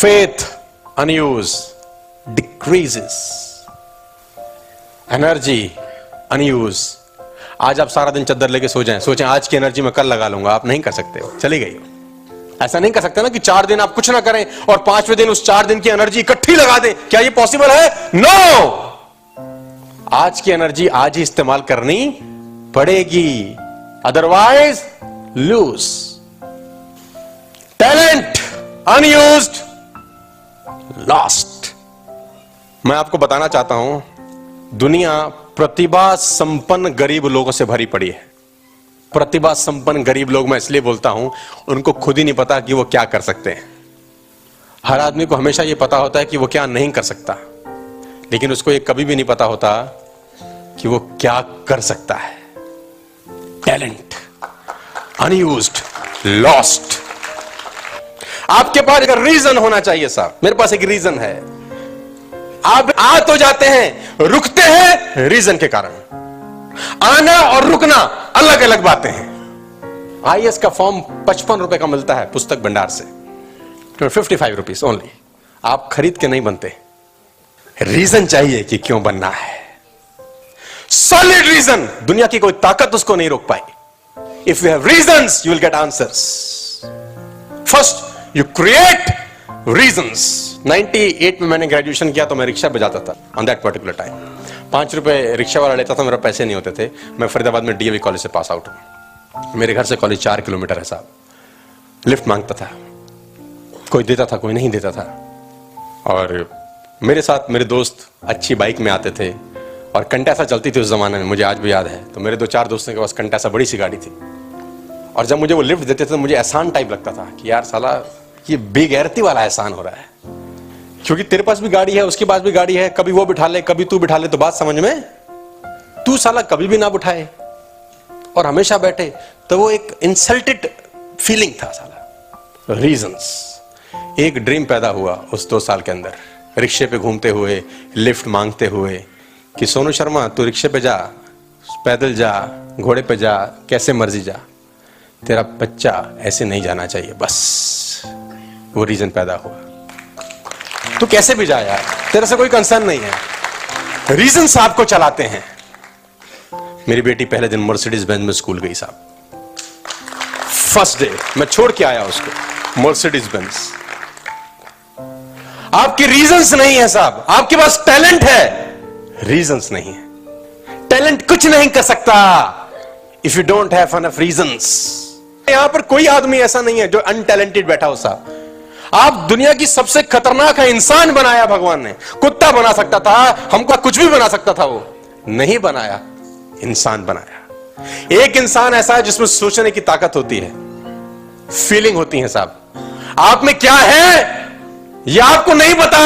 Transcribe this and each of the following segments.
faith unused decreases, energy unused। आज आप सारा दिन चद्दर लेके सो जाएं, सोचें आज की एनर्जी मैं कल लगा लूंगा, आप नहीं कर सकते हो, चली गई हो। ऐसा नहीं कर सकते ना कि 4 दिन आप कुछ ना करें और 5वें दिन उस 4 दिन की एनर्जी इकट्ठी लगा दें। क्या ये पॉसिबल है? नो। आज की एनर्जी आज ही इस्तेमाल करनी पड़ेगी, otherwise lose. Talent unused lost. मैं आपको बताना चाहता हूं, दुनिया प्रतिभा संपन्न गरीब लोगों से भरी पड़ी है। प्रतिभा संपन्न गरीब लोग मैं इसलिए बोलता हूं, उनको खुद ही नहीं पता कि वो क्या कर सकते हैं। हर आदमी को हमेशा ये पता होता है कि वो क्या नहीं कर सकता, लेकिन उसको ये कभी भी नहीं पता होता कि वो क्या कर सकता है। Talent unused lost. आपके पास एक रीजन होना चाहिए साहब। मेरे पास एक रीजन है। आप आ तो जाते हैं, रुकते हैं रीजन के कारण। आना और रुकना अलग अलग बातें हैं। आईएएस का फॉर्म 55 रुपए का मिलता है पुस्तक भंडार से, 55 रुपीज ओनली। आप खरीद के नहीं बनते, रीजन चाहिए कि क्यों बनना है। सॉलिड रीजन, दुनिया की कोई ताकत उसको नहीं रोक पाई। If you have reasons you will get answers. First you create reasons. 98 में मैंने ग्रेजुएशन किया तो मैं रिक्शा बजाता था ऑन दैट पर्टिकुलर टाइम। 5 रुपए रिक्शा वाला लेता था, मेरे पैसे नहीं होते थे। मैं फरीदाबाद में डीएवी कॉलेज से पास आउट हूं। मेरे घर से कॉलेज 4 किलोमीटर है साहब। लिफ्ट मांगता था, कोई देता था कोई नहीं देता था। और मेरे साथ मेरे दोस्त अच्छी बाइक में आते थे और कंटैसा चलती थी उस जमाने में, मुझे आज भी याद है। तो मेरे 2-4 दोस्तों के पास कंटैसा बड़ी सी गाड़ी थी, और जब मुझे वो लिफ्ट देते थे तो मुझे एहसान टाइप लगता था कि यार साला ये बेगैरती वाला एहसान हो रहा है, क्योंकि तेरे पास भी गाड़ी है, उसके पास भी गाड़ी है, कभी वो बिठा ले कभी तू बिठा ले, तो बात समझ में, तू साला कभी भी ना बिठाए और हमेशा बैठे, तो वो एक इंसल्टेड फीलिंग था साला। रीजंस। एक ड्रीम पैदा हुआ उस 2 साल के अंदर, रिक्शे पे घूमते हुए, लिफ्ट मांगते हुए, कि सोनू शर्मा तू रिक्शे पे जा, पैदल जा, घोड़े पे जा, कैसे मर्जी जा, तेरा बच्चा ऐसे नहीं जाना चाहिए। बस वो रीजन पैदा हुआ। तू कैसे भी जा यार, तेरे से कोई कंसर्न नहीं है, रीजंस आपको चलाते हैं। मेरी बेटी पहले दिन मर्सिडीज बेंज में स्कूल गई साहब। फर्स्ट डे मैं छोड़ के आया उसको मर्सिडीज बेंज। आपके रीजंस नहीं है साहब, आपके पास टैलेंट है, रीजंस नहीं है। टैलेंट कुछ नहीं कर सकता if you don't have enough reasons. यहां पर कोई आदमी ऐसा नहीं है जो अनटैलेंटेड बैठा हो साहब। आप दुनिया की सबसे खतरनाक है इंसान बनाया भगवान ने। कुत्ता बना सकता था, हमको कुछ भी बना सकता था, वो नहीं बनाया, इंसान बनाया। एक इंसान ऐसा है जिसमें सोचने की ताकत होती है, फीलिंग होती है साहब। आप में क्या है यह आपको नहीं पता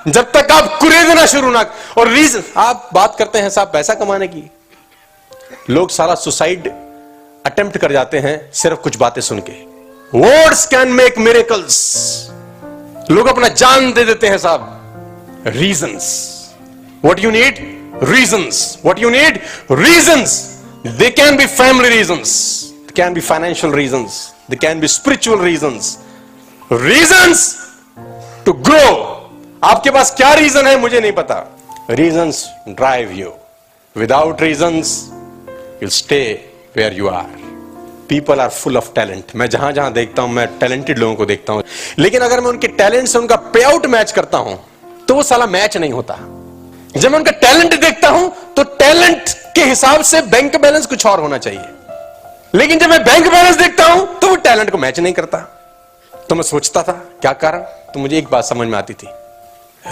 जब तक आप कुरेदना शुरू ना। और रीजन, आप बात करते हैं साहब पैसा कमाने की, लोग सारा सुसाइड अटेम्प्ट कर जाते हैं सिर्फ कुछ बातें सुन के। Words can make miracles. लोग अपना जान दे देते हैं साहब। Reasons. What you need? Reasons. What you need? Reasons. They can be family reasons, they can be financial reasons, they can be spiritual reasons. Reasons to grow. आपके पास क्या रीजन है मुझे नहीं पता। Reasons drive you. Without reasons you'll stay where you are. People are full of talent. मैं जहां जहां देखता हूं, मैं टैलेंटेड लोगों को देखता हूं, लेकिन अगर मैं उनके टैलेंट से उनका पे आउट मैच करता हूं तो वो साला मैच नहीं होता। जब मैं उनका टैलेंट देखता हूं तो टैलेंट के हिसाब से बैंक बैलेंस कुछ और होना चाहिए, लेकिन जब मैं बैंक बैलेंस देखता हूं तो वो टैलेंट को मैच नहीं करता। तो मैं सोचता था क्या कारण, तो मुझे एक बात समझ में आती थी,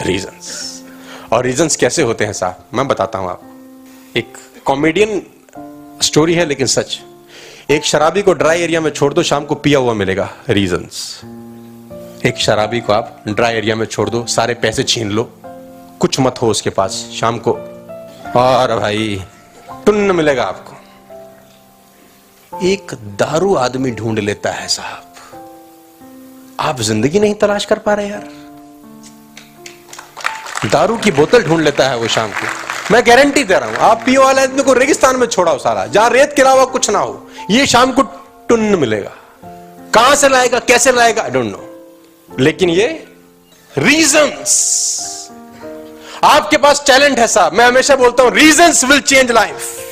रीजंस। और रीजंस कैसे होते हैं साहब, मैं बताता हूं आपको। एक कॉमेडियन स्टोरी है लेकिन सच। एक शराबी को ड्राई एरिया में छोड़ दो, शाम को पिया हुआ मिलेगा। रीजंस। एक शराबी को आप ड्राई एरिया में छोड़ दो, सारे पैसे छीन लो, कुछ मत हो उसके पास, शाम को और भाई टुन्न मिलेगा आपको। एक दारू आदमी ढूंढ लेता है साहब। आप जिंदगी नहीं तलाश कर पा रहे यार। दारू की बोतल ढूंढ लेता है वो शाम को। मैं गारंटी दे रहा हूं, आप पियो वाले आदमी को रेगिस्तान में छोड़ाओ सारा, जहां रेत के अलावा कुछ ना हो, ये शाम को टुन्न मिलेगा। कहां से लाएगा, कैसे लाएगा, आई डोंट नो, लेकिन ये रीजंस। आपके पास टैलेंट है साहब, मैं हमेशा बोलता हूं रीजंस विल चेंज लाइफ।